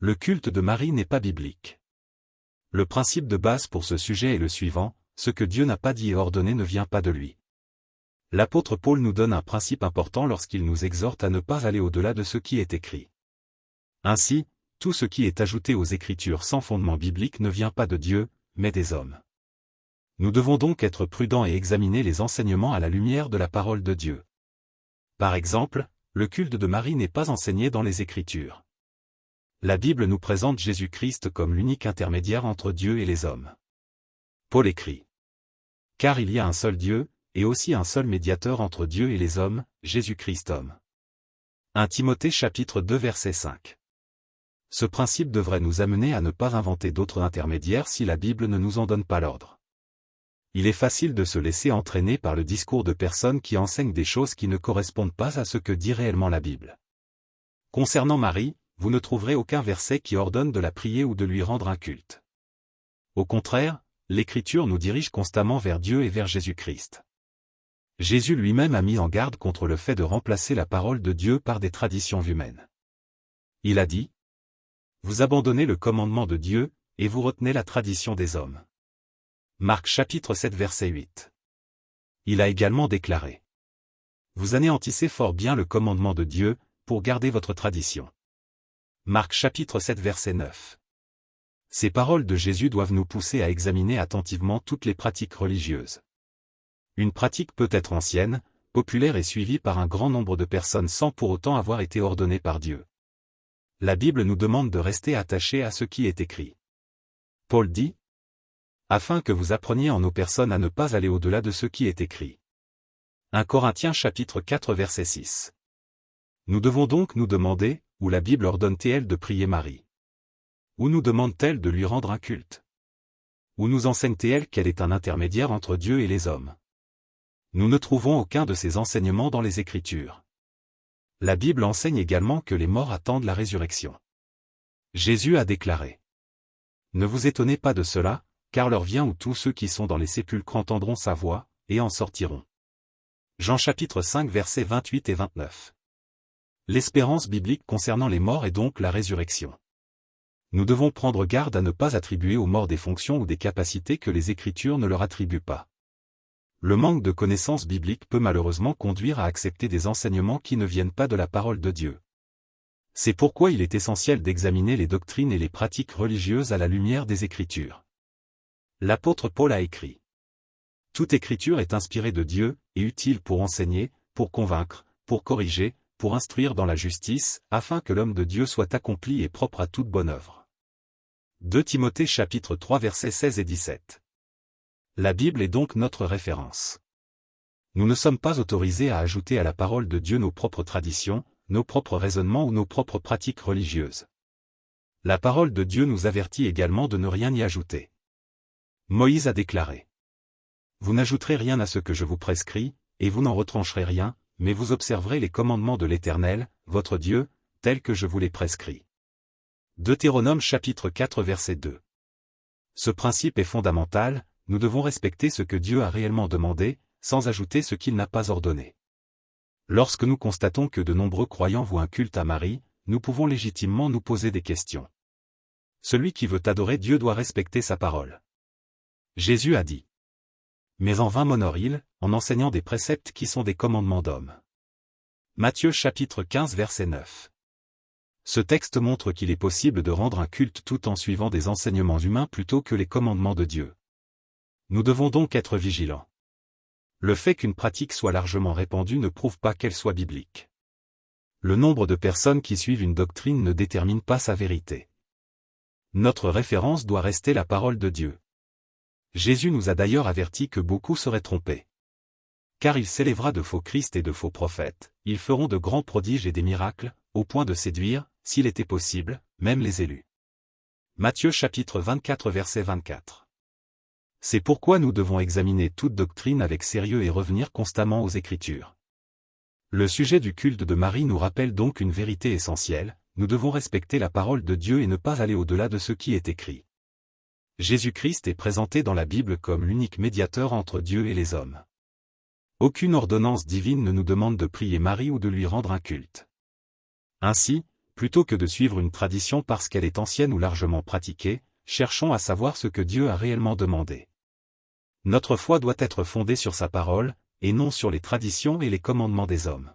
Le culte de Marie n'est pas biblique. Le principe de base pour ce sujet est le suivant, ce que Dieu n'a pas dit et ordonné ne vient pas de lui. L'apôtre Paul nous donne un principe important lorsqu'il nous exhorte à ne pas aller au-delà de ce qui est écrit. Ainsi, tout ce qui est ajouté aux Écritures sans fondement biblique ne vient pas de Dieu, mais des hommes. Nous devons donc être prudents et examiner les enseignements à la lumière de la parole de Dieu. Par exemple, le culte de Marie n'est pas enseigné dans les Écritures. La Bible nous présente Jésus-Christ comme l'unique intermédiaire entre Dieu et les hommes. Paul écrit : « Car il y a un seul Dieu, et aussi un seul médiateur entre Dieu et les hommes, Jésus-Christ homme. » 1 Timothée chapitre 2 verset 5. Ce principe devrait nous amener à ne pas inventer d'autres intermédiaires si la Bible ne nous en donne pas l'ordre. Il est facile de se laisser entraîner par le discours de personnes qui enseignent des choses qui ne correspondent pas à ce que dit réellement la Bible. Concernant Marie, vous ne trouverez aucun verset qui ordonne de la prier ou de lui rendre un culte. Au contraire, l'Écriture nous dirige constamment vers Dieu et vers Jésus-Christ. Jésus lui-même a mis en garde contre le fait de remplacer la parole de Dieu par des traditions humaines. Il a dit : « Vous abandonnez le commandement de Dieu, et vous retenez la tradition des hommes. » Marc chapitre 7 verset 8. Il a également déclaré : « Vous anéantissez fort bien le commandement de Dieu, pour garder votre tradition. » Marc chapitre 7 verset 9. Ces paroles de Jésus doivent nous pousser à examiner attentivement toutes les pratiques religieuses. Une pratique peut être ancienne, populaire et suivie par un grand nombre de personnes sans pour autant avoir été ordonnée par Dieu. La Bible nous demande de rester attachés à ce qui est écrit. Paul dit : « Afin que vous appreniez en nos personnes à ne pas aller au-delà de ce qui est écrit. » 1 Corinthiens chapitre 4 verset 6. Nous devons donc nous demander, où la Bible ordonne-t-elle de prier Marie? Où nous demande-t-elle de lui rendre un culte? Où nous enseigne-t-elle qu'elle est un intermédiaire entre Dieu et les hommes? Nous ne trouvons aucun de ces enseignements dans les Écritures. La Bible enseigne également que les morts attendent la résurrection. Jésus a déclaré : « Ne vous étonnez pas de cela, car l'heure vient où tous ceux qui sont dans les sépulcres entendront sa voix, et en sortiront. » Jean chapitre 5 versets 28 et 29. L'espérance biblique concernant les morts est donc la résurrection. Nous devons prendre garde à ne pas attribuer aux morts des fonctions ou des capacités que les Écritures ne leur attribuent pas. Le manque de connaissances bibliques peut malheureusement conduire à accepter des enseignements qui ne viennent pas de la parole de Dieu. C'est pourquoi il est essentiel d'examiner les doctrines et les pratiques religieuses à la lumière des Écritures. L'apôtre Paul a écrit : « Toute Écriture est inspirée de Dieu, et utile pour enseigner, pour convaincre, pour corriger, pour instruire dans la justice, afin que l'homme de Dieu soit accompli et propre à toute bonne œuvre. » 2 Timothée chapitre 3 versets 16 et 17. La Bible est donc notre référence. Nous ne sommes pas autorisés à ajouter à la parole de Dieu nos propres traditions, nos propres raisonnements ou nos propres pratiques religieuses. La parole de Dieu nous avertit également de ne rien y ajouter. Moïse a déclaré : « Vous n'ajouterez rien à ce que je vous prescris, et vous n'en retrancherez rien, mais vous observerez les commandements de l'Éternel, votre Dieu, tels que je vous les prescris. » Deutéronome chapitre 4 verset 2. Ce principe est fondamental, nous devons respecter ce que Dieu a réellement demandé, sans ajouter ce qu'il n'a pas ordonné. Lorsque nous constatons que de nombreux croyants vouent un culte à Marie, nous pouvons légitimement nous poser des questions. Celui qui veut adorer Dieu doit respecter sa parole. Jésus a dit : « Mais en vain m'honore-t-il, en enseignant des préceptes qui sont des commandements d'hommes. » Matthieu chapitre 15 verset 9. Ce texte montre qu'il est possible de rendre un culte tout en suivant des enseignements humains plutôt que les commandements de Dieu. Nous devons donc être vigilants. Le fait qu'une pratique soit largement répandue ne prouve pas qu'elle soit biblique. Le nombre de personnes qui suivent une doctrine ne détermine pas sa vérité. Notre référence doit rester la parole de Dieu. Jésus nous a d'ailleurs averti que beaucoup seraient trompés. Car il s'élèvera de faux Christ et de faux prophètes, ils feront de grands prodiges et des miracles, au point de séduire, s'il était possible, même les élus. Matthieu chapitre 24 verset 24. C'est pourquoi nous devons examiner toute doctrine avec sérieux et revenir constamment aux Écritures. Le sujet du culte de Marie nous rappelle donc une vérité essentielle, nous devons respecter la parole de Dieu et ne pas aller au-delà de ce qui est écrit. Jésus-Christ est présenté dans la Bible comme l'unique médiateur entre Dieu et les hommes. Aucune ordonnance divine ne nous demande de prier Marie ou de lui rendre un culte. Ainsi, Plutôt que de suivre une tradition parce qu'elle est ancienne ou largement pratiquée, cherchons à savoir ce que Dieu a réellement demandé. Notre foi doit être fondée sur sa parole, et non sur les traditions et les commandements des hommes.